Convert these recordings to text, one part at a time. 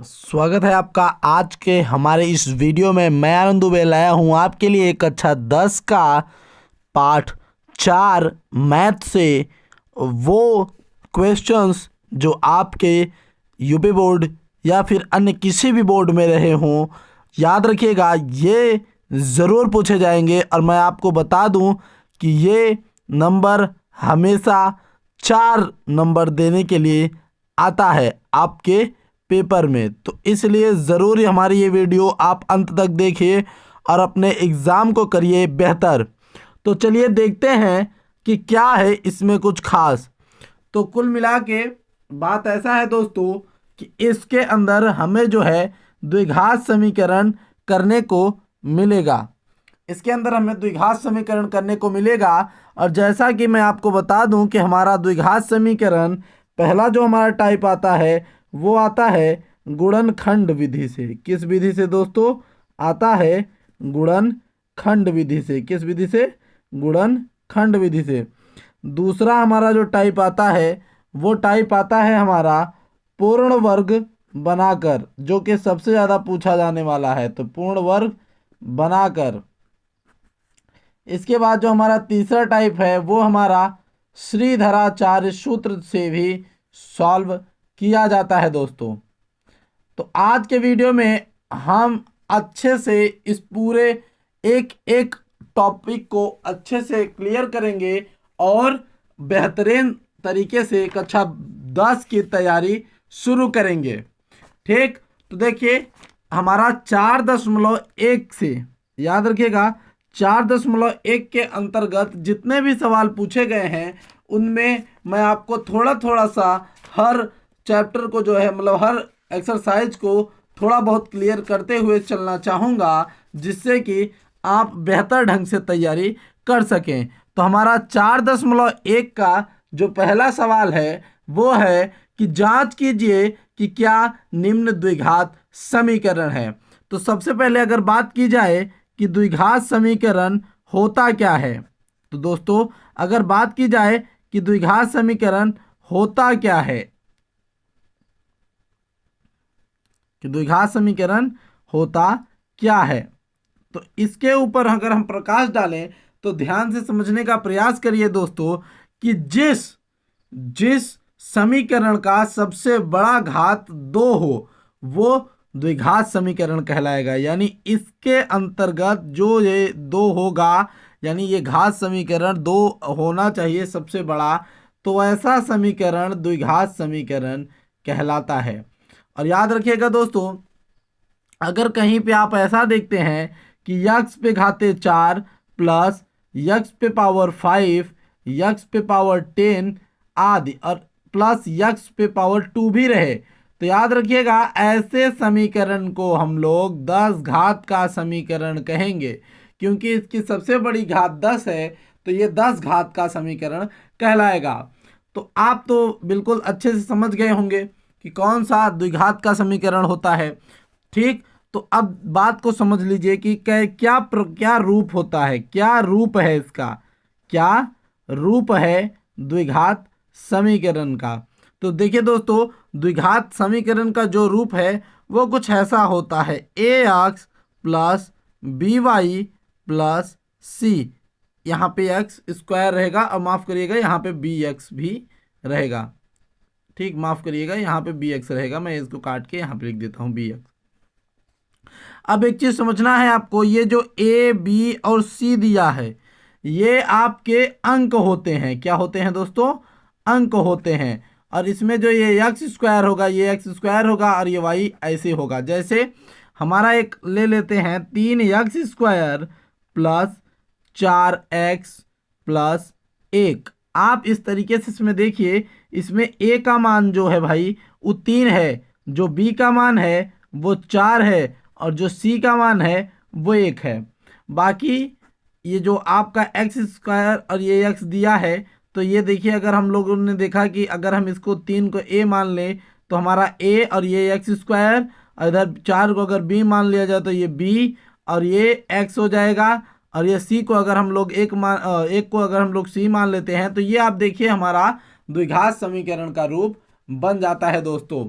स्वागत है आपका आज के हमारे इस वीडियो में। मैं आनंद दुबे लाया हूँ आपके लिए एक कक्षा 10 का पाठ 4 मैथ से वो क्वेश्चंस जो आपके यूपी बोर्ड या फिर अन्य किसी भी बोर्ड में रहे हों। याद रखिएगा, ये ज़रूर पूछे जाएंगे और मैं आपको बता दूं कि ये नंबर हमेशा 4 नंबर देने के लिए आता है आपके पेपर में। तो इसलिए ज़रूर हमारी ये वीडियो आप अंत तक देखिए और अपने एग्ज़ाम को करिए बेहतर। तो चलिए देखते हैं कि क्या है इसमें कुछ खास। तो कुल मिला के बात ऐसा है दोस्तों कि इसके अंदर हमें जो है द्विघात समीकरण करने को मिलेगा। इसके अंदर हमें द्विघात समीकरण करने को मिलेगा और जैसा कि मैं आपको बता दूं कि हमारा द्विघात समीकरण पहला जो हमारा टाइप आता है वो आता है गुणनखंड विधि से। किस विधि से दोस्तों? आता है गुणनखंड विधि से। किस विधि से? गुणनखंड विधि से। दूसरा हमारा जो टाइप आता है वो टाइप आता है हमारा पूर्ण वर्ग बनाकर, जो कि सबसे ज़्यादा पूछा जाने वाला है। तो पूर्ण वर्ग बनाकर। इसके बाद जो हमारा तीसरा टाइप है वो हमारा श्रीधराचार्य सूत्र से भी सॉल्व किया जाता है दोस्तों। तो आज के वीडियो में हम अच्छे से इस पूरे एक एक टॉपिक को अच्छे से क्लियर करेंगे और बेहतरीन तरीके से कक्षा 10 की तैयारी शुरू करेंगे। ठीक, तो देखिए हमारा 4.1 से, याद रखिएगा 4.1 के अंतर्गत जितने भी सवाल पूछे गए हैं उनमें मैं आपको थोड़ा थोड़ा सा हर चैप्टर को जो है हर एक्सरसाइज को थोड़ा बहुत क्लियर करते हुए चलना चाहूँगा, जिससे कि आप बेहतर ढंग से तैयारी कर सकें। तो हमारा 4.1 का जो पहला सवाल है वो है कि जांच कीजिए कि क्या निम्न द्विघात समीकरण है। तो सबसे पहले अगर बात की जाए कि द्विघात समीकरण होता क्या है, तो दोस्तों अगर बात की जाए कि द्विघात समीकरण होता क्या है, कि द्विघात समीकरण होता क्या है, तो इसके ऊपर अगर हम प्रकाश डालें तो ध्यान से समझने का प्रयास करिए दोस्तों कि जिस समीकरण का सबसे बड़ा घात 2 हो वो द्विघात समीकरण कहलाएगा। यानी इसके अंतर्गत जो ये 2 होगा, यानी ये घात समीकरण 2 होना चाहिए सबसे बड़ा, तो ऐसा समीकरण द्विघात समीकरण कहलाता है। और याद रखिएगा दोस्तों, अगर कहीं पे आप ऐसा देखते हैं कि यक्स पे घाते 4 प्लस यक्स पे पावर 5, यक्स पे पावर 10 आदि और प्लस यक्स पे पावर 2 भी रहे, तो याद रखिएगा ऐसे समीकरण को हम लोग 10 घात का समीकरण कहेंगे। क्योंकि इसकी सबसे बड़ी घात 10 है तो ये 10 घात का समीकरण कहलाएगा। तो आप तो बिल्कुल अच्छे से समझ गए होंगे कि कौन सा द्विघात का समीकरण होता है। ठीक, तो अब बात को समझ लीजिए कि क्या रूप होता है, क्या रूप है इसका, क्या रूप है द्विघात समीकरण का। तो देखिए दोस्तों, द्विघात समीकरण का जो रूप है वो कुछ ऐसा होता है ax plus B Y plus C. यहाँ पे एक्स स्क्वायर रहेगा और माफ़ करिएगा यहाँ पे बी एक्स भी रहेगा। ठीक, माफ़ करिएगा यहाँ पे बी एक्स रहेगा, मैं इसको काट के यहाँ पे लिख देता हूँ बी एक्स। अब एक चीज़ समझना है आपको, ये जो ए बी और सी दिया है ये आपके अंक होते हैं। क्या होते हैं दोस्तों? अंक होते हैं। और इसमें जो ये एक्स स्क्वायर होगा ये एक्स स्क्वायर होगा और ये वाई ऐसे होगा। जैसे हमारा एक ले लेते हैं 3x square plus 4x plus 1। आप इस तरीके से इसमें देखिए, इसमें a का मान जो है भाई वो 3 है, जो b का मान है वो 4 है और जो c का मान है वो 1 है। बाकी ये जो आपका एक्स स्क्वायर और ये x दिया है, तो ये देखिए अगर हम लोगों ने देखा कि अगर हम इसको 3 को a मान लें तो हमारा a और ये एक्स स्क्वायर, और इधर 4 को अगर b मान लिया जाए तो ये b और ये x हो जाएगा, और ये c को अगर हम लोग एक को अगर हम लोग c मान लेते हैं तो ये आप देखिए हमारा द्विघात समीकरण का रूप बन जाता है दोस्तों।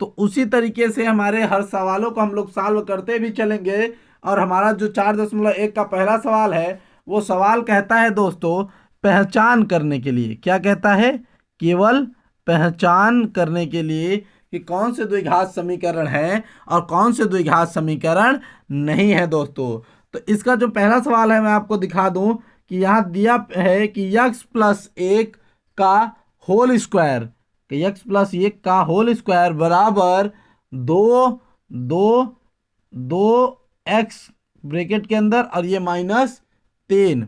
तो उसी तरीके से हमारे हर सवालों को हम लोग सॉल्व करते भी चलेंगे। और हमारा जो 4.1 का पहला सवाल है वो सवाल कहता है दोस्तों पहचान करने के लिए, क्या कहता है, केवल पहचान करने के लिए कि कौन से द्विघात समीकरण है और कौन से द्विघात समीकरण नहीं है दोस्तों। तो इसका जो पहला सवाल है मैं आपको दिखा दूं कि यहाँ दिया है कि x+1 का होल स्क्वायर, कि x+1 का होल स्क्वायर बराबर 2 x ब्रैकेट के अंदर और ये -3।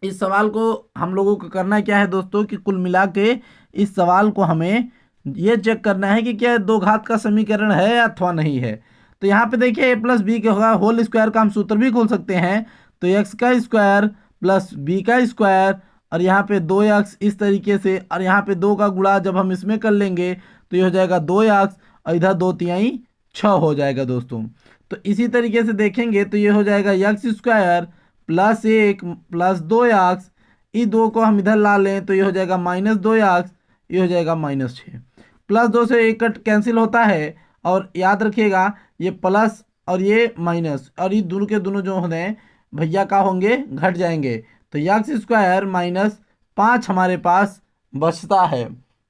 इस सवाल को हम लोगों को करना क्या है दोस्तों कि कुल मिला के इस सवाल को हमें ये चेक करना है कि क्या दो घात का समीकरण है अथवा नहीं है। तो यहाँ पे देखिए a+b के होगा होल स्क्वायर का हम सूत्र भी खोल सकते हैं। तो x का स्क्वायर प्लस b का स्क्वायर और यहाँ पे 2x इस तरीके से, और यहाँ पे 2 का गुणा जब हम इसमें कर लेंगे तो ये हो जाएगा 2x और इधर 2 तिहाई 6 हो जाएगा दोस्तों। तो इसी तरीके से देखेंगे तो ये हो जाएगा x² प्लस 1 प्लस 2x, इस 2 को हम इधर ला लें तो ये हो जाएगा -2x, ये हो जाएगा -6। प्लस 2 से 1 कट कैंसिल होता है और याद रखिएगा ये प्लस और ये माइनस और ये दोनों के दोनों जो होते हैं भैया का होंगे घट जाएंगे। तो x² -5 हमारे पास बचता है।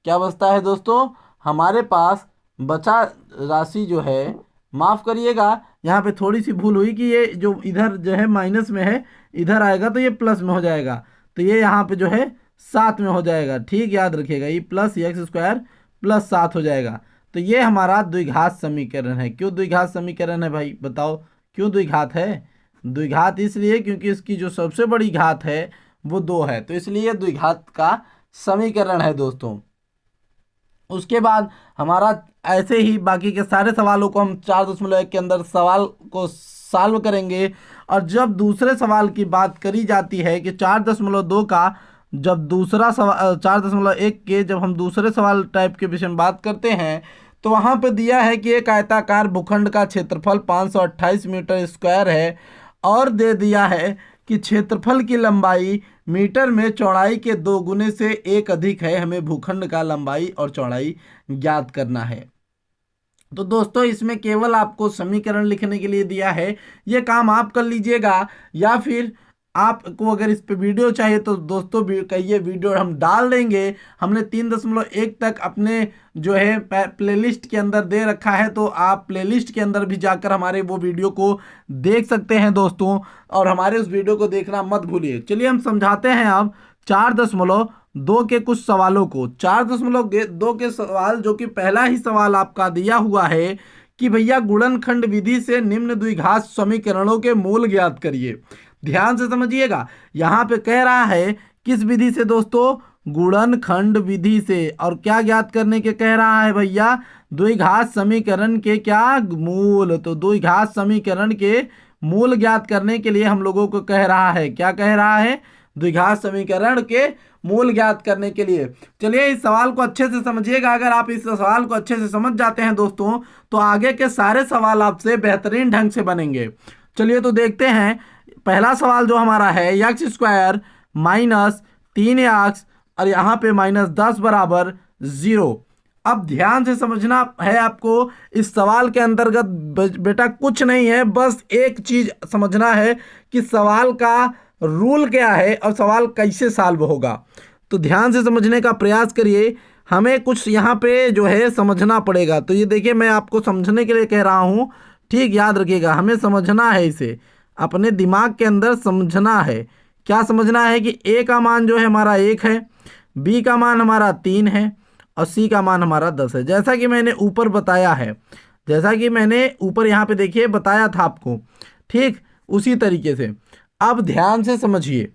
क्या बचता है दोस्तों, हमारे पास बचा राशि जो है, माफ़ करिएगा यहाँ पे थोड़ी सी भूल हुई कि ये जो इधर जो है माइनस में है इधर आएगा तो ये प्लस में हो जाएगा, तो ये यहाँ पे जो है 7 में हो जाएगा। ठीक, याद रखिएगा ये प्लस x² प्लस 7 हो जाएगा। तो ये हमारा द्विघात समीकरण है। क्यों द्विघात समीकरण है भाई, बताओ क्यों द्विघात है? द्विघात इसलिए क्योंकि इसकी जो सबसे बड़ी घात है वो 2 है, तो इसलिए द्विघात का समीकरण है दोस्तों। उसके बाद हमारा ऐसे ही बाकी के सारे सवालों को हम 4.1 के अंदर सवाल को सॉल्व करेंगे। और जब दूसरे सवाल की बात करी जाती है कि 4.2 का जब दूसरा सवाल 4.1 के जब हम दूसरे सवाल टाइप के विषय में बात करते हैं तो वहाँ पे दिया है कि एक आयताकार भूखंड का क्षेत्रफल 528 मीटर स्क्वायर है और दे दिया है कि क्षेत्रफल की लंबाई मीटर में चौड़ाई के 2 गुने से 1 अधिक है। हमें भूखंड का लंबाई और चौड़ाई ज्ञात करना है। तो दोस्तों इसमें केवल आपको समीकरण लिखने के लिए दिया है, ये काम आप कर लीजिएगा, या फिर आपको अगर इस पे वीडियो चाहिए तो दोस्तों कहिए वीडियो हम डाल देंगे। हमने 3.1 तक अपने जो है प्लेलिस्ट के अंदर दे रखा है, तो आप प्लेलिस्ट के अंदर भी जाकर हमारे वो वीडियो को देख सकते हैं दोस्तों, और हमारे उस वीडियो को देखना मत भूलिए। चलिए हम समझाते हैं अब 4.2 के कुछ सवालों को। 4.2 के सवाल जो कि पहला ही सवाल आपका दिया हुआ है कि भैया गुणनखंड विधि से निम्न द्विघात समीकरणों के मूल ज्ञात करिए। ध्यान से समझिएगा, यहाँ पे कह रहा है किस विधि से दोस्तों, गुणनखंड विधि से। और क्या ज्ञात करने के कह रहा है भैया, द्विघात समीकरण के क्या मूल। तो द्विघात समीकरण के मूल ज्ञात करने के लिए हम लोगों को कह रहा है, क्या कह रहा है, द्विघात समीकरण के मूल ज्ञात करने के लिए। चलिए इस सवाल को अच्छे से समझिएगा। अगर आप इस सवाल को अच्छे से समझ जाते हैं दोस्तों तो आगे के सारे सवाल आपसे बेहतरीन ढंग से बनेंगे। चलिए तो देखते हैं पहला सवाल जो हमारा है x² -3x और यहाँ पे -10 बराबर 0। अब ध्यान से समझना है आपको, इस सवाल के अंतर्गत बेटा कुछ नहीं है, बस एक चीज समझना है कि सवाल का रूल क्या है और सवाल कैसे सॉल्व होगा। तो ध्यान से समझने का प्रयास करिए, हमें कुछ यहाँ पे जो है समझना पड़ेगा। तो ये देखिए मैं आपको समझने के लिए कह रहा हूँ, ठीक, याद रखिएगा हमें समझना है, इसे अपने दिमाग के अंदर समझना है। क्या समझना है कि a का मान जो है हमारा 1 है, b का मान हमारा 3 है और c का मान हमारा 10 है। जैसा कि मैंने ऊपर बताया है, जैसा कि मैंने ऊपर यहाँ पे देखिए बताया था आपको, ठीक उसी तरीके से। अब ध्यान से समझिए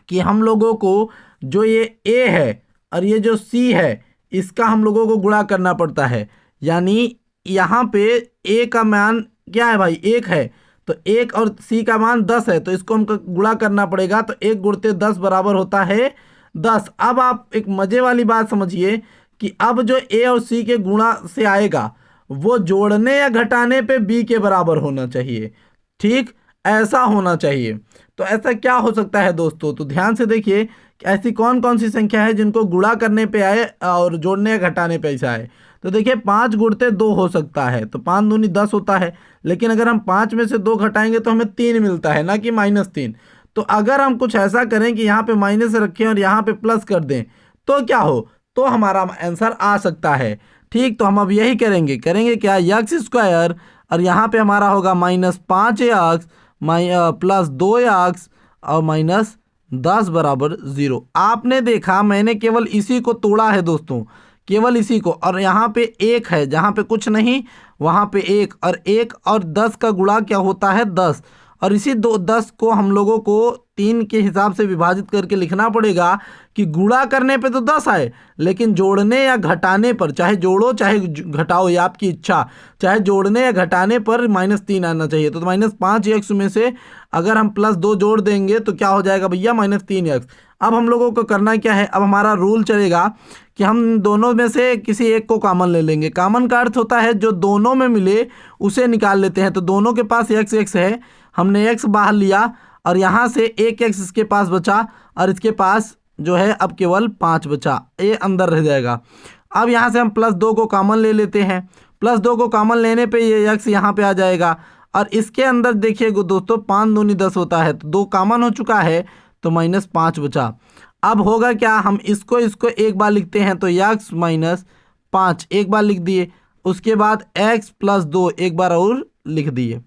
कि हम लोगों को जो ये a है और ये जो c है इसका हम लोगों को गुणा करना पड़ता है। यानी यहाँ पे a का मान क्या है भाई, 1 है, तो 1 और c का मान 10 है, तो इसको हमको गुणा करना पड़ेगा। तो 1 गुणते 10 बराबर होता है 10। अब आप एक मज़े वाली बात समझिए कि अब जो a और c के गुणा से आएगा वो जोड़ने या घटाने पे b के बराबर होना चाहिए, ठीक ऐसा होना चाहिए। तो ऐसा क्या हो सकता है दोस्तों, तो ध्यान से देखिए ऐसी कौन कौन सी संख्या है जिनको गुणा करने पे आए और जोड़ने या घटाने पे ऐसा आए। तो देखिए 5 गुणते 2 हो सकता है, तो 5 दूनी 10 होता है, लेकिन अगर हम 5 में से 2 घटाएंगे तो हमें 3 मिलता है, ना कि -3। तो अगर हम कुछ ऐसा करें कि यहाँ पे माइनस रखें और यहाँ पे प्लस कर दें तो क्या हो, तो हमारा आंसर आ सकता है। ठीक, तो हम अब यही करेंगे क्या, यक्स स्क्वायर और यहाँ पे हमारा होगा -5x प्लस 2x और -10 बराबर 0। आपने देखा मैंने केवल इसी को तोड़ा है दोस्तों, केवल इसी को, और यहाँ पे 1 है, जहाँ पे कुछ नहीं वहाँ पे 1, और 1 और 10 का गुणा क्या होता है 10, और इसी 10 को हम लोगों को 3 के हिसाब से विभाजित करके लिखना पड़ेगा कि गुणा करने पे तो 10 आए, लेकिन जोड़ने या घटाने पर, चाहे जोड़ो चाहे घटाओ ये आपकी इच्छा, चाहे जोड़ने या घटाने पर -3 आना चाहिए। तो -5x में से अगर हम +2 जोड़ देंगे तो क्या हो जाएगा भैया, -3x। अब हम लोगों को करना क्या है, अब हमारा रूल चलेगा कि हम दोनों में से किसी एक को कॉमन ले लेंगे। कॉमन का अर्थ होता है जो दोनों में मिले उसे निकाल लेते हैं। तो दोनों के पास x है, हमने x बाहर लिया और यहाँ से 1x इसके पास बचा और इसके पास जो है अब केवल 5 बचा, ये अंदर रह जाएगा। अब यहाँ से हम +2 को कॉमन ले लेते हैं, +2 को कॉमन लेने पे ये x यहाँ पे आ जाएगा, और इसके अंदर देखिए दोस्तों 5 दूनी 10 होता है, तो 2 कॉमन हो चुका है तो -5 बचा। अब होगा क्या, हम इसको एक बार लिखते हैं, तो x -5 एक बार लिख दिए, उसके बाद x + 2 एक बार और लिख दिए।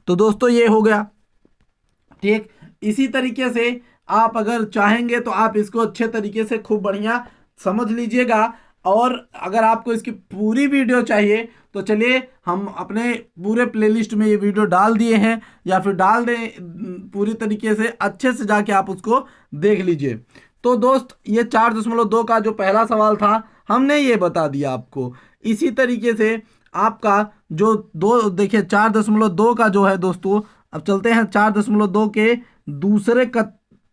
तो दोस्तों ये हो गया। ठीक, इसी तरीके से आप अगर चाहेंगे तो आप इसको अच्छे तरीके से खूब बढ़िया समझ लीजिएगा, और अगर आपको इसकी पूरी वीडियो चाहिए तो चलिए हम अपने पूरे प्लेलिस्ट में ये वीडियो डाल दिए हैं, या फिर डाल दें पूरी तरीके से, अच्छे से जाके आप उसको देख लीजिए। तो दोस्त ये 4.2 का जो पहला सवाल था हमने ये बता दिया आपको। इसी तरीके से आपका जो देखिए 4.2 का जो है दोस्तों, अब चलते हैं 4.2 के दूसरे का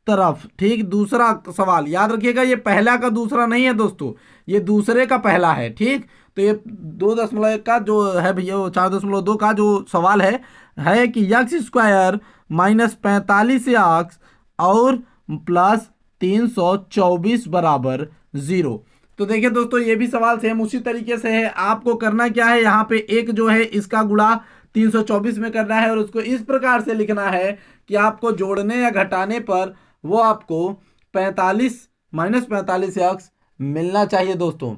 तरफ। ठीक, दूसरा सवाल याद रखिएगा, ये पहला का दूसरा नहीं है दोस्तों, ये दूसरे का पहला है। ठीक, तो ये 2.1 का जो है भैया, 4.2 का जो सवाल है कि x² -45x और +324 बराबर 0। तो देखिए दोस्तों ये भी सवाल सेम उसी तरीके से है। आपको करना क्या है, यहाँ पे एक जो है इसका गुणा 324 में करना है, और उसको इस प्रकार से लिखना है कि आपको जोड़ने या घटाने पर वो आपको 45 -45x मिलना चाहिए दोस्तों।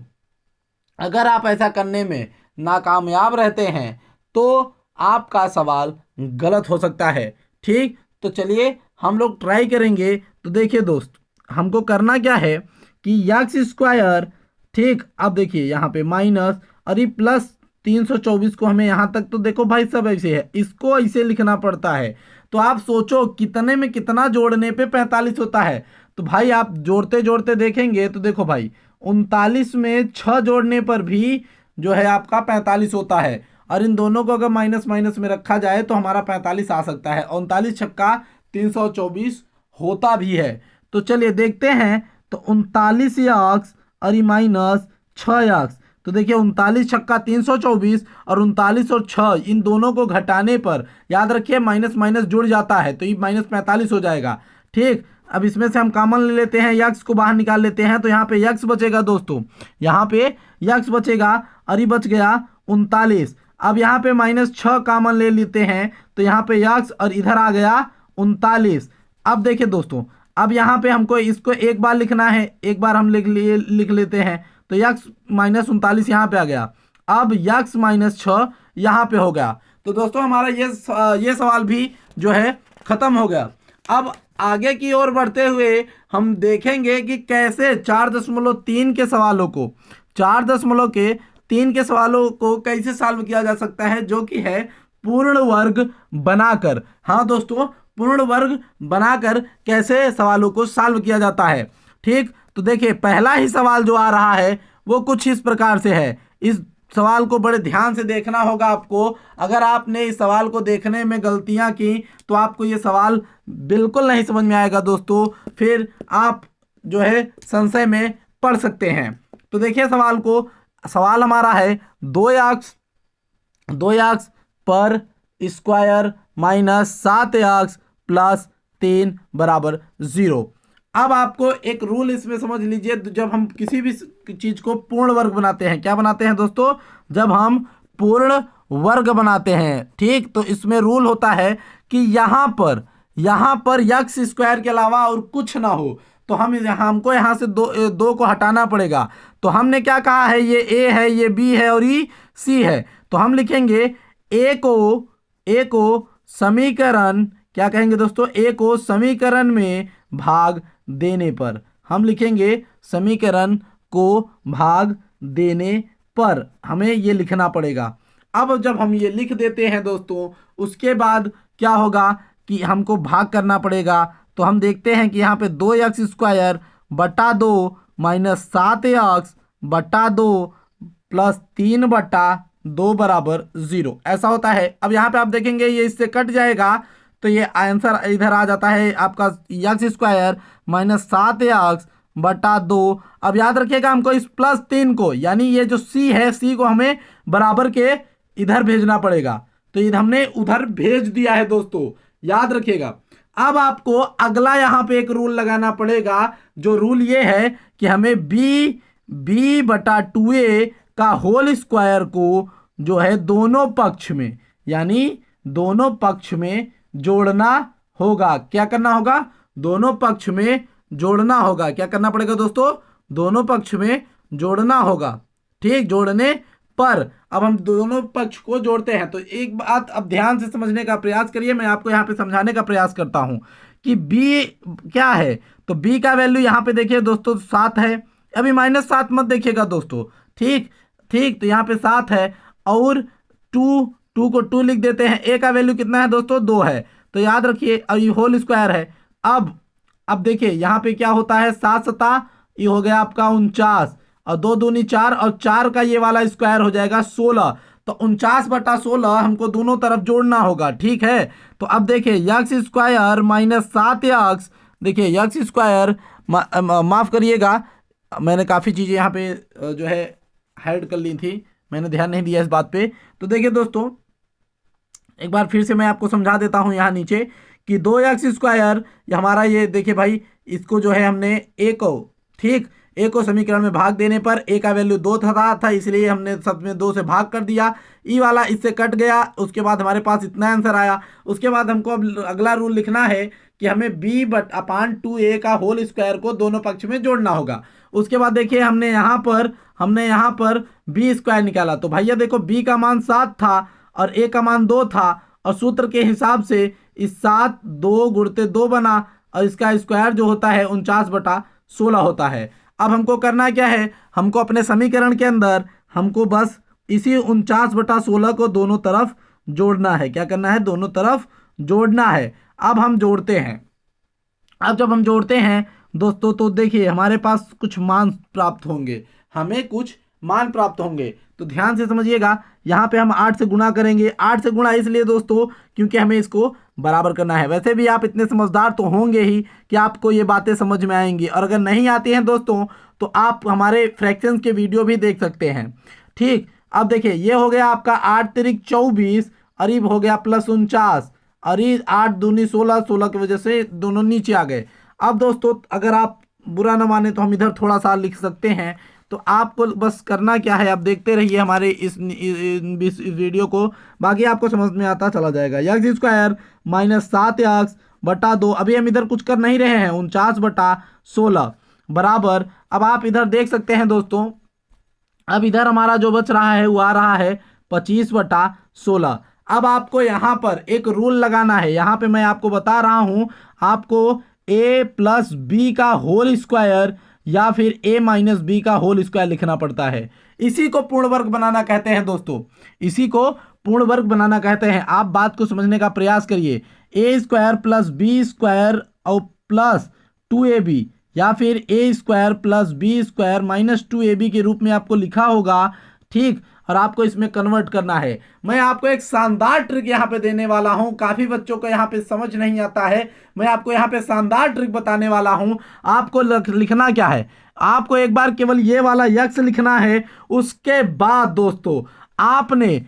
अगर आप ऐसा करने में नाकामयाब रहते हैं तो आपका सवाल गलत हो सकता है। ठीक, तो चलिए हम लोग ट्राई करेंगे। तो देखिए दोस्त, हमको करना क्या है कि x², ठीक, अब देखिए यहाँ पे माइनस और ये +324 को हमें यहाँ तक, तो देखो भाई सब ऐसे है, इसको ऐसे लिखना पड़ता है। तो आप सोचो कितने में कितना जोड़ने पे 45 होता है। तो भाई आप जोड़ते जोड़ते देखेंगे तो देखो भाई 39 में 6 जोड़ने पर भी जो है आपका 45 होता है, और इन दोनों को अगर माइनस माइनस में रखा जाए तो हमारा 45 आ सकता है। 39 छक्का 324 होता भी है। तो चलिए देखते हैं, तो 39x और -6x, तो देखिए 39 छक्का 324 और 39 और 6 इन दोनों को घटाने पर याद रखिए माइनस माइनस जुड़ जाता है, तो ये -45 हो जाएगा। ठीक, अब इसमें से हम कॉमन ले लेते हैं, यक्स को बाहर निकाल लेते हैं, तो यहाँ पे यक्स बचेगा दोस्तों, यहाँ पे यक्स बचेगा और ये बच गया 39। अब यहाँ पे -6 कॉमन ले लेते हैं, तो यहाँ पे यक्स और इधर आ गया 39। अब देखिए दोस्तों, अब यहाँ पे हमको इसको एक बार लिखना है, एक बार हम लिख लेते हैं, तो यक्स -39 यहाँ पे आ गया। अब यक्स -6 यहाँ पे हो गया। तो दोस्तों हमारा ये सवाल भी जो है खत्म हो गया। अब आगे की ओर बढ़ते हुए हम देखेंगे कि कैसे 4.3 के सवालों को 4.3 के सवालों को कैसे सॉल्व किया जा सकता है, जो कि है पूर्ण वर्ग बनाकर। हाँ दोस्तों, पूर्ण वर्ग बनाकर कैसे सवालों को सॉल्व किया जाता है। ठीक, तो देखिए पहला ही सवाल जो आ रहा है वो कुछ इस प्रकार से है। इस सवाल को बड़े ध्यान से देखना होगा आपको। अगर आपने इस सवाल को देखने में गलतियां की तो आपको ये सवाल बिल्कुल नहीं समझ में आएगा दोस्तों, फिर आप जो है संशय में पड़ सकते हैं। तो देखिए सवाल हमारा है 2x पर स्क्वायर -7x + 3 बराबर 0। अब आपको एक रूल इसमें समझ लीजिए, जब हम किसी भी चीज को पूर्ण वर्ग बनाते हैं, क्या बनाते हैं दोस्तों, जब हम पूर्ण वर्ग बनाते हैं, ठीक, तो इसमें रूल होता है कि यहां पर यक्स स्क्वायर के अलावा और कुछ ना हो, तो हमको यहां से दो को हटाना पड़ेगा। तो हमने क्या कहा है, ये ए है, ये बी है और ये सी है, तो हम लिखेंगे ए को समीकरण, क्या कहेंगे दोस्तों, ए को समीकरण में भाग देने पर, हम लिखेंगे समीकरण को भाग देने पर हमें ये लिखना पड़ेगा। अब जब हम ये लिख देते हैं दोस्तों, उसके बाद क्या होगा कि हमको भाग करना पड़ेगा। तो हम देखते हैं कि यहाँ पे 2x² बटा 2 माइनस 7x बटा 2 प्लस 3/2 बराबर 0, ऐसा होता है। अब यहाँ पे आप देखेंगे ये इससे कट जाएगा, तो ये आंसर इधर आ जाता है आपका x² माइनस 7x बटा 2। अब याद रखिएगा हमको इस प्लस 3 को, यानी ये जो c है, c को हमें बराबर के इधर भेजना पड़ेगा, तो ये हमने उधर भेज दिया है दोस्तों, याद रखिएगा। अब आपको अगला यहाँ पे एक रूल लगाना पड़ेगा, जो रूल ये है कि हमें b बटा 2a का होल स्क्वायर को जो है दोनों पक्ष में, यानी दोनों पक्ष में जोड़ना होगा। क्या करना होगा, दोनों पक्ष में जोड़ना होगा। क्या करना पड़ेगा दोस्तों, दोनों पक्ष में जोड़ना होगा, ठीक, जोड़ने पर। अब हम दोनों पक्ष को जोड़ते हैं, तो एक बात अब ध्यान से समझने का प्रयास करिए, मैं आपको यहाँ पे समझाने का प्रयास करता हूँ कि b क्या है। तो b का वैल्यू यहाँ पे देखिए दोस्तों 7 है, अभी -7 मत देखिएगा दोस्तों, ठीक, तो यहाँ पे 7 है, और 2 को 2 लिख देते हैं। a का वैल्यू कितना है दोस्तों, 2 है, तो याद रखिए, अब ये होल स्क्वायर है। अब देखिए यहाँ पे क्या होता है, 7 7 ये हो गया आपका 49, और 2 दूनी 4, और 4 का ये वाला स्क्वायर हो जाएगा 16, तो 49/16 हमको दोनों तरफ जोड़ना होगा, ठीक है। तो अब देखिए x² माइनस 7x, देखिए x², माफ करिएगा, मैंने काफ़ी चीज़ें यहाँ पे जो है हाइड कर ली थी, मैंने ध्यान नहीं दिया इस बात पे। तो देखिए दोस्तों, एक बार फिर से मैं आपको समझा देता हूँ यहाँ नीचे कि 2x² हमारा, ये देखिए भाई, इसको जो है हमने a को, ठीक, a को समीकरण में भाग देने पर a का वैल्यू 2 था, इसलिए हमने सब में 2 से भाग कर दिया, ई वाला इससे कट गया, उसके बाद हमारे पास इतना आंसर आया। उसके बाद हमको अब अगला रूल लिखना है कि हमें b/2a का होल स्क्वायर को दोनों पक्ष में जोड़ना होगा। उसके बाद देखिए हमने यहाँ पर b² निकाला, तो भैया देखो b का मान 7 था और a का मान 2 था, और सूत्र के हिसाब से इस 7 2 गुणते 2 बना, और इसका स्क्वायर जो होता है 49/16 होता है। अब हमको करना क्या है, हमको अपने समीकरण के अंदर हमको बस इसी 49/16 को दोनों तरफ जोड़ना है। क्या करना है, दोनों तरफ जोड़ना है। अब हम जोड़ते हैं, अब जब हम जोड़ते हैं दोस्तों, तो देखिए हमारे पास कुछ मान प्राप्त होंगे, हमें कुछ मान प्राप्त होंगे, तो ध्यान से समझिएगा। यहाँ पे हम 8 से गुणा करेंगे, 8 से गुणा इसलिए दोस्तों क्योंकि हमें इसको बराबर करना है। वैसे भी आप इतने समझदार तो होंगे ही कि आपको ये बातें समझ में आएंगी, और अगर नहीं आती हैं दोस्तों तो आप हमारे फ्रैक्शंस के वीडियो भी देख सकते हैं, ठीक। अब देखिए ये हो गया आपका 8 तिरिक 24, और ये हो गया +49, और ये 8 दूनी 16, 16 की वजह से दोनों नीचे आ गए। अब दोस्तों अगर आप बुरा न माने तो हम इधर थोड़ा सा लिख सकते हैं, तो आपको बस करना क्या है, आप देखते रहिए हमारे इस वीडियो को, बाकी आपको समझ में आता चला जाएगा। x² माइनस 7x बटा 2, अभी हम इधर कुछ कर नहीं रहे हैं, 49/16 बराबर, अब आप इधर देख सकते हैं दोस्तों, अब इधर हमारा जो बच रहा है वो आ रहा है 25/16। अब आपको यहाँ पर एक रूल लगाना है, यहाँ पे मैं आपको बता रहा हूँ, आपको a + b का होल स्क्वायर या फिर a - b का होल स्क्वायर लिखना पड़ता है। इसी को पूर्ण वर्ग बनाना कहते हैं दोस्तों, इसी को पूर्ण वर्ग बनाना कहते हैं। आप बात को समझने का प्रयास करिए, a² + b² और प्लस 2ab, या फिर a² + b² - 2ab के रूप में आपको लिखा होगा, ठीक, और आपको इसमें कन्वर्ट करना है। मैं आपको एक शानदार ट्रिक यहाँ पे देने वाला हूँ, काफ़ी बच्चों को यहाँ पे समझ नहीं आता है, मैं आपको यहाँ पे शानदार ट्रिक बताने वाला हूँ। आपको लिखना क्या है, आपको एक बार केवल ये वाला x लिखना है, उसके बाद दोस्तों आपने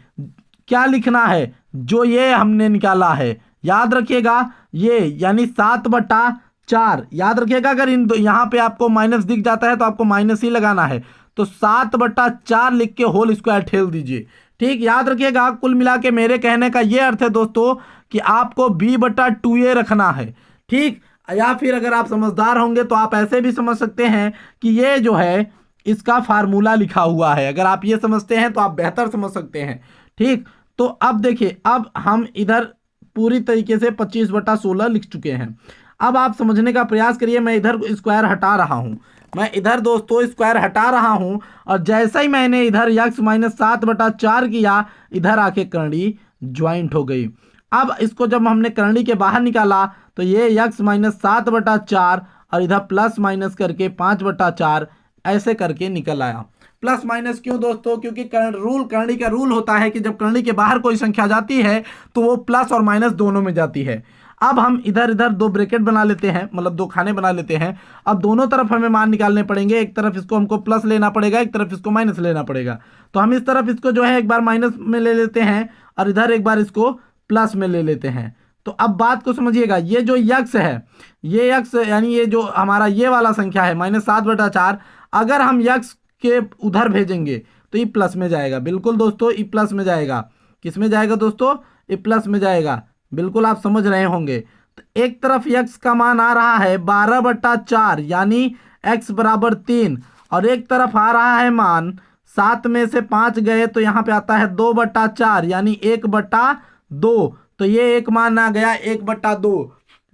क्या लिखना है, जो ये हमने निकाला है, याद रखिएगा, ये यानी 7/4 4, याद रखिएगा अगर इन यहाँ पे आपको माइनस दिख जाता है तो आपको माइनस ही लगाना है, तो 7/4 लिख के होल स्क्वायर ठेल दीजिए। ठीक, याद रखिएगा कुल मिला के मेरे कहने का ये अर्थ है दोस्तों कि आपको b/2a रखना है। ठीक, या फिर अगर आप समझदार होंगे तो आप ऐसे भी समझ सकते हैं कि ये जो है इसका फार्मूला लिखा हुआ है। अगर आप ये समझते हैं तो आप बेहतर समझ सकते हैं। ठीक, तो अब देखिए, अब हम इधर पूरी तरीके से 25/16 लिख चुके हैं। अब आप समझने का प्रयास करिए, मैं इधर स्क्वायर हटा रहा हूं, मैं इधर दोस्तों स्क्वायर हटा रहा हूं, और जैसा ही मैंने इधर x माइनस 7/4 किया, इधर आके करड़ी ज्वाइंट हो गई। अब इसको जब हमने करड़ी के बाहर निकाला तो ये x माइनस 7/4 और इधर प्लस माइनस करके 5/4 ऐसे करके निकल आया। प्लस माइनस क्यों दोस्तों? क्योंकि करणी का रूल होता है कि जब करणी के बाहर कोई संख्या जाती है तो वो प्लस और माइनस दोनों में जाती है। अब हम इधर इधर 2 ब्रैकेट बना लेते हैं, मतलब 2 खाने बना लेते हैं। अब दोनों तरफ हमें मान निकालने पड़ेंगे, एक तरफ इसको हमको प्लस लेना पड़ेगा, एक तरफ इसको माइनस लेना पड़ेगा। तो हम इस तरफ इसको जो है एक बार माइनस में ले लेते हैं और इधर एक बार इसको प्लस में ले लेते हैं। तो अब बात को समझिएगा, ये जो यक्स है, ये यक्स यानी ये जो हमारा ये वाला संख्या है -7/4, अगर हम यक्स के उधर भेजेंगे तो ये प्लस में जाएगा। बिल्कुल दोस्तों, ये प्लस में जाएगा। किस में जाएगा दोस्तों? ये प्लस में जाएगा। बिल्कुल आप समझ रहे होंगे। तो एक तरफ x का मान आ रहा है 12/4 यानी x बराबर 3, और एक तरफ आ रहा है मान 7 में से 5 गए तो यहाँ पे आता है 2/4 यानी 1/2। तो ये एक मान आ गया 1/2।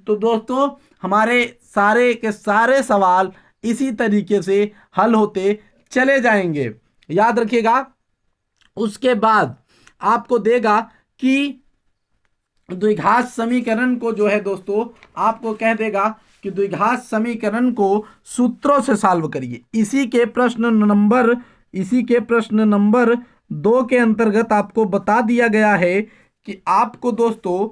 तो दोस्तों हमारे सारे के सारे सवाल इसी तरीके से हल होते चले जाएंगे। याद रखिएगा, उसके बाद आपको देगा कि द्विघात समीकरण को जो है दोस्तों आपको कह देगा कि द्विघात समीकरण को सूत्रों से सॉल्व करिए। इसी के प्रश्न नंबर 2 के अंतर्गत आपको बता दिया गया है कि आपको दोस्तों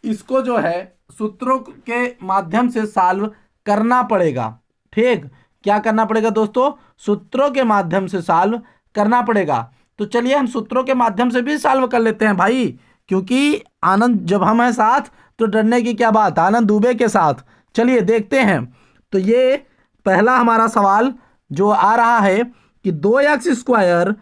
इसको जो है सूत्रों के माध्यम से सॉल्व करना पड़ेगा। ठीक, क्या करना पड़ेगा दोस्तों? सूत्रों के माध्यम से सॉल्व करना पड़ेगा। तो चलिए हम सूत्रों के माध्यम से भी सॉल्व कर लेते हैं भाई, क्योंकि आनंद जब हम हैं साथ तो डरने की क्या बात, आनंद दुबे के साथ। चलिए देखते हैं। तो ये पहला हमारा सवाल जो आ रहा है कि 2x स्क्वायर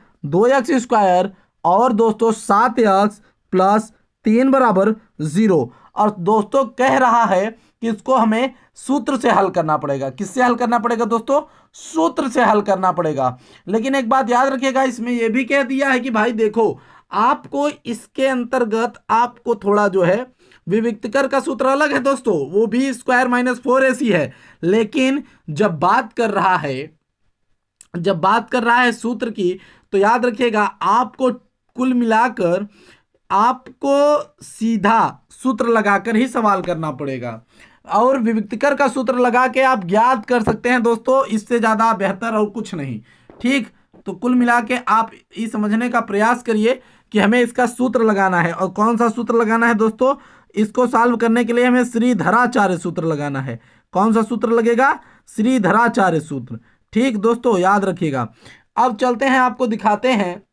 और दोस्तों 7x प्लस 3 बराबर 0, और दोस्तों कह रहा है कि इसको हमें सूत्र से हल करना पड़ेगा। किससे हल करना पड़ेगा दोस्तों? सूत्र से हल करना पड़ेगा। लेकिन एक बात याद रखिएगा, इसमें यह भी कह दिया है कि भाई देखो, आपको इसके अंतर्गत आपको थोड़ा जो है विविक्तकर का सूत्र अलग है दोस्तों, वो भी स्क्वायर माइनस 4ac है। लेकिन जब बात कर रहा है सूत्र की, तो याद रखिएगा आपको कुल मिलाकर आपको सीधा सूत्र लगाकर ही सवाल करना पड़ेगा, और विविक्तकर का सूत्र लगा के आप ज्ञात कर सकते हैं दोस्तों, इससे ज़्यादा बेहतर और कुछ नहीं। ठीक, तो कुल मिला के आप ये समझने का प्रयास करिए कि हमें इसका सूत्र लगाना है। और कौन सा सूत्र लगाना है दोस्तों? इसको सॉल्व करने के लिए हमें श्रीधराचार्य सूत्र लगाना है। कौन सा सूत्र लगेगा? श्रीधराचार्य सूत्र। ठीक दोस्तों, याद रखिएगा। अब चलते हैं, आपको दिखाते हैं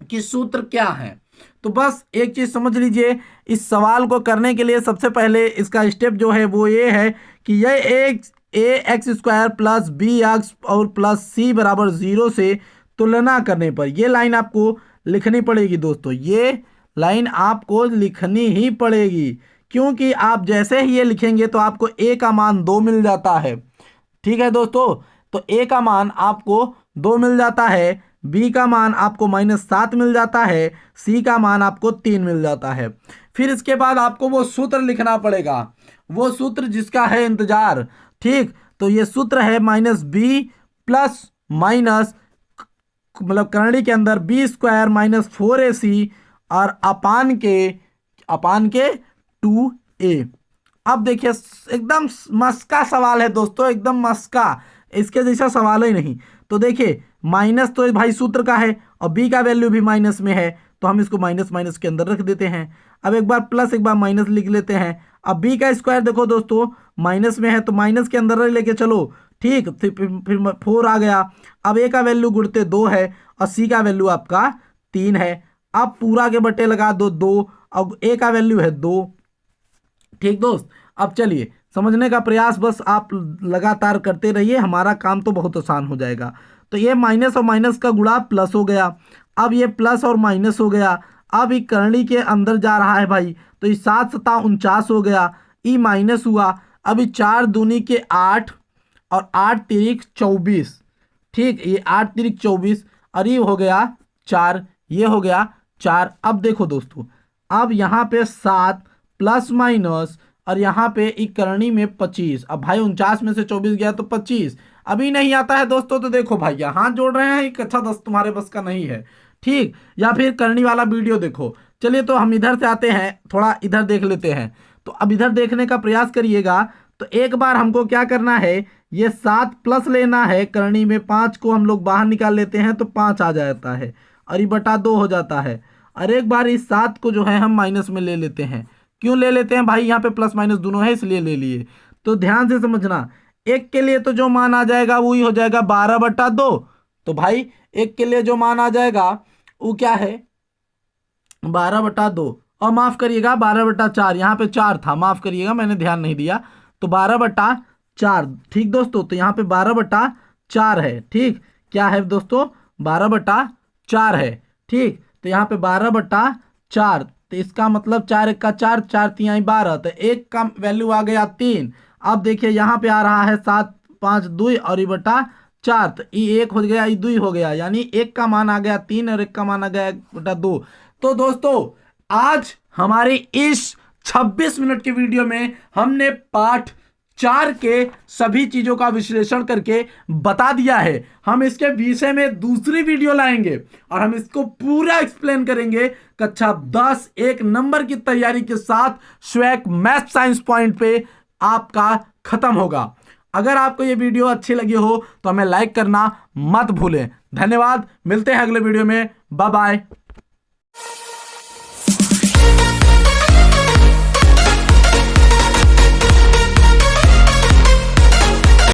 कि सूत्र क्या है। तो बस एक चीज समझ लीजिए, इस सवाल को करने के लिए सबसे पहले इसका स्टेप जो है वो ये है कि यह ax² प्लस bx और प्लस c बराबर 0 से तुलना करने पर ये लाइन आपको लिखनी पड़ेगी दोस्तों। ये लाइन आपको लिखनी ही पड़ेगी, क्योंकि आप जैसे ही ये लिखेंगे तो आपको a का मान 2 मिल जाता है। ठीक है दोस्तों, तो a का मान आपको 2 मिल जाता है, b का मान आपको -7 मिल जाता है, c का मान आपको 3 मिल जाता है। फिर इसके बाद आपको वो सूत्र लिखना पड़ेगा, वो सूत्र जिसका है इंतजार। ठीक, तो ये सूत्र है -b प्लस माइनस, मतलब करणी के अंदर b² - 4ac और अपान के 2a। अब देखिए एकदम मस्का सवाल है दोस्तों, एकदम मस्का, इसके जैसा सवाल ही नहीं। तो देखिए माइनस तो भाई सूत्र का है और b का वैल्यू भी माइनस में है, तो हम इसको माइनस माइनस के अंदर रख देते हैं। अब एक बार प्लस एक बार माइनस लिख लेते हैं। अब b का स्क्वायर देखो दोस्तों माइनस में है तो माइनस के अंदर लेके चलो। ठीक, फिर 4 आ गया। अब a का वैल्यू गुणते 2 है और c का वैल्यू आपका 3 है। अब पूरा के बट्टे लगा दो 2, अब a का वैल्यू है 2। ठीक दोस्त, अब चलिए समझने का प्रयास बस आप लगातार करते रहिए, हमारा काम तो बहुत आसान हो जाएगा। तो ये माइनस और माइनस का गुणा प्लस हो गया। अब ये प्लस और माइनस हो गया। अब ये करनी के अंदर जा रहा है भाई, तो ये 7 सता 49 हो गया। ई माइनस हुआ। अभी 4 दूनी के 8 और 8 तिरिक 24, ठीक, ये 8 तिरिक 24 और ये हो गया 4, ये हो गया 4। अब देखो दोस्तों, अब यहाँ पे 7 प्लस माइनस और यहाँ पे एक करनी में 25। अब भाई 49 में से 24 गया तो 25। अभी नहीं आता है दोस्तों, तो देखो भाई यहाँ जोड़ रहे हैं, एक अच्छा 10 तुम्हारे बस का नहीं है, ठीक, या फिर करनी वाला वीडियो देखो। चलिए तो हम इधर से आते हैं, थोड़ा इधर देख लेते हैं। तो अब इधर देखने का प्रयास करिएगा। तो एक बार हमको क्या करना है, ये 7 प्लस लेना है, करनी में 5 को हम लोग बाहर निकाल लेते हैं तो 5 आ जाता है और ये बटा 2 हो जाता है। और एक बार इस 7 को जो है हम माइनस में ले लेते हैं। क्यों ले लेते हैं भाई, यहाँ पे प्लस माइनस दोनों है इसलिए ले लिए। तो ध्यान से समझना, एक के लिए तो जो मान आ जाएगा वही हो जाएगा 12/2। तो भाई एक के लिए जो मान आ जाएगा वो क्या है, 12/2। और माफ करिएगा 12/4, यहाँ पे 4 था, माफ करिएगा मैंने ध्यान नहीं दिया। तो 12/4, ठीक दोस्तों। तो यहाँ पे 12/4 है, ठीक, क्या है दोस्तों, 12/4 है, ठीक। तो यहाँ पे 12/4, तो इसका मतलब 4 1 का 4, 4 3 12, तो एक का वैल्यू आ गया 3। अब देखिए यहाँ पे आ रहा है 7 5 2 और ये बटा 4, तो ये 1 हो गया, ये 2 हो गया, यानी एक का मान आ गया 3 और एक का मान आ गया बटा 2। तो दोस्तों आज हमारी इस 26 मिनट के वीडियो में हमने पाठ 4 के सभी चीजों का विश्लेषण करके बता दिया है। हम इसके विषय में दूसरी वीडियो लाएंगे और हम इसको पूरा एक्सप्लेन करेंगे। कक्षा 10 एक नंबर की तैयारी के साथ स्वैक मैथ साइंस पॉइंट पे आपका खत्म होगा। अगर आपको ये वीडियो अच्छी लगी हो तो हमें लाइक करना मत भूलें। धन्यवाद, मिलते हैं अगले वीडियो में, बाय बाय।